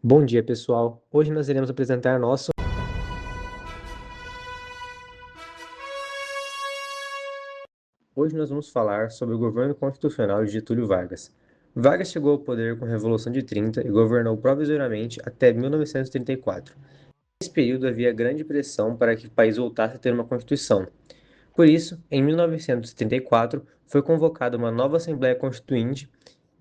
Bom dia, pessoal. Hoje nós iremos apresentar nosso. Hoje nós vamos falar sobre o governo constitucional de Getúlio Vargas. Vargas chegou ao poder com a Revolução de 30 e governou provisoriamente até 1934. Nesse período havia grande pressão para que o país voltasse a ter uma constituição. Por isso, em 1934, foi convocada uma nova Assembleia Constituinte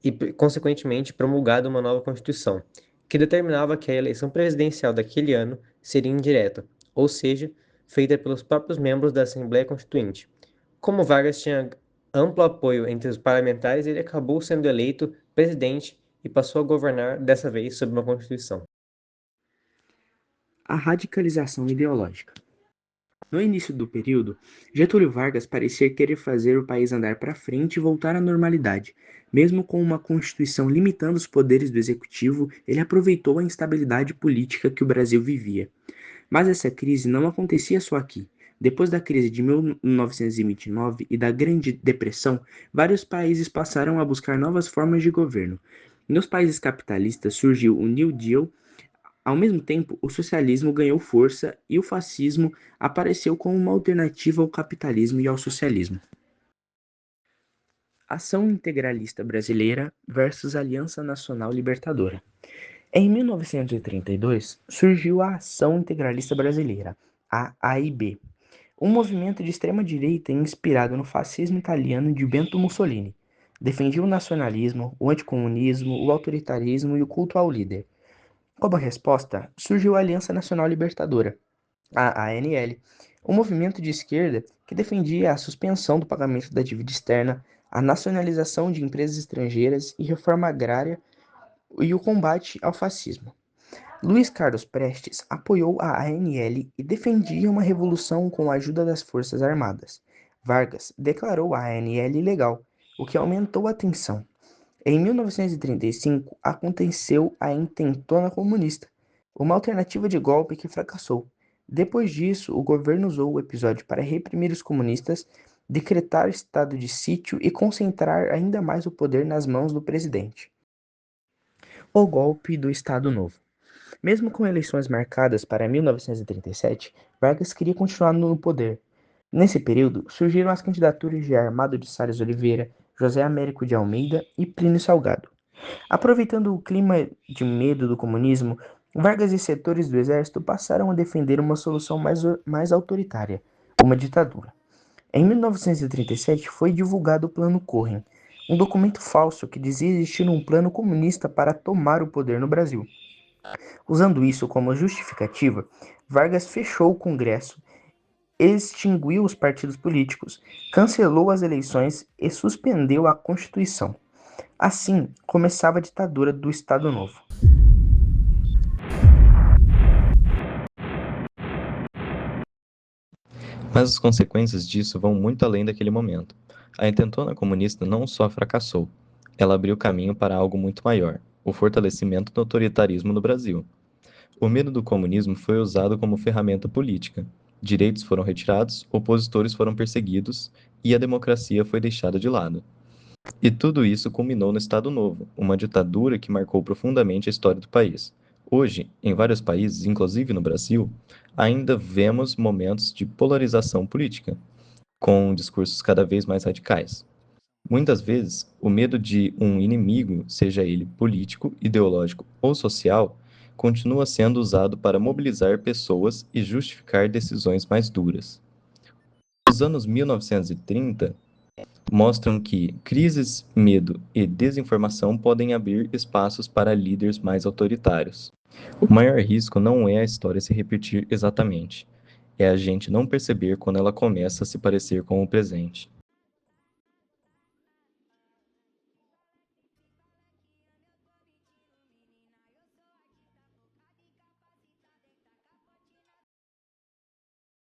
e, consequentemente, promulgada uma nova Constituição, que determinava que a eleição presidencial daquele ano seria indireta, ou seja, feita pelos próprios membros da Assembleia Constituinte. Como Vargas tinha amplo apoio entre os parlamentares, ele acabou sendo eleito presidente e passou a governar, dessa vez, sob uma Constituição. A radicalização ideológica. No início do período, Getúlio Vargas parecia querer fazer o país andar para frente e voltar à normalidade. Mesmo com uma Constituição limitando os poderes do Executivo, ele aproveitou a instabilidade política que o Brasil vivia. Mas essa crise não acontecia só aqui. Depois da crise de 1929 e da Grande Depressão, vários países passaram a buscar novas formas de governo. Nos países capitalistas surgiu o New Deal. Ao mesmo tempo, o socialismo ganhou força e o fascismo apareceu como uma alternativa ao capitalismo e ao socialismo. Ação Integralista Brasileira versus Aliança Nacional Libertadora. Em 1932, surgiu a Ação Integralista Brasileira, a AIB, um movimento de extrema-direita inspirado no fascismo italiano de Benito Mussolini. Defendia o nacionalismo, o anticomunismo, o autoritarismo e o culto ao líder. Como resposta, surgiu a Aliança Nacional Libertadora, a ANL, um movimento de esquerda que defendia a suspensão do pagamento da dívida externa, a nacionalização de empresas estrangeiras e reforma agrária e o combate ao fascismo. Luiz Carlos Prestes apoiou a ANL e defendia uma revolução com a ajuda das Forças Armadas. Vargas declarou a ANL ilegal, o que aumentou a tensão. Em 1935, aconteceu a Intentona Comunista, uma alternativa de golpe que fracassou. Depois disso, o governo usou o episódio para reprimir os comunistas, decretar estado de sítio e concentrar ainda mais o poder nas mãos do presidente. O golpe do Estado Novo. Mesmo com eleições marcadas para 1937, Vargas queria continuar no poder. Nesse período, surgiram as candidaturas de Armado de Salles Oliveira, José Américo de Almeida e Plínio Salgado. Aproveitando o clima de medo do comunismo, Vargas e setores do exército passaram a defender uma solução mais autoritária, uma ditadura. Em 1937 foi divulgado o Plano Cohen, um documento falso que dizia existir um plano comunista para tomar o poder no Brasil. Usando isso como justificativa, Vargas fechou o Congresso, extinguiu os partidos políticos, cancelou as eleições e suspendeu a Constituição. Assim, começava a ditadura do Estado Novo. Mas as consequências disso vão muito além daquele momento. A intentona comunista não só fracassou, ela abriu caminho para algo muito maior, o fortalecimento do autoritarismo no Brasil. O medo do comunismo foi usado como ferramenta política. Direitos foram retirados, opositores foram perseguidos e a democracia foi deixada de lado. E tudo isso culminou no Estado Novo, uma ditadura que marcou profundamente a história do país. Hoje, em vários países, inclusive no Brasil, ainda vemos momentos de polarização política, com discursos cada vez mais radicais. Muitas vezes, o medo de um inimigo, seja ele político, ideológico ou social, continua sendo usado para mobilizar pessoas e justificar decisões mais duras. Os anos 1930 mostram que crises, medo e desinformação podem abrir espaços para líderes mais autoritários. O maior risco não é a história se repetir exatamente, é a gente não perceber quando ela começa a se parecer com o presente.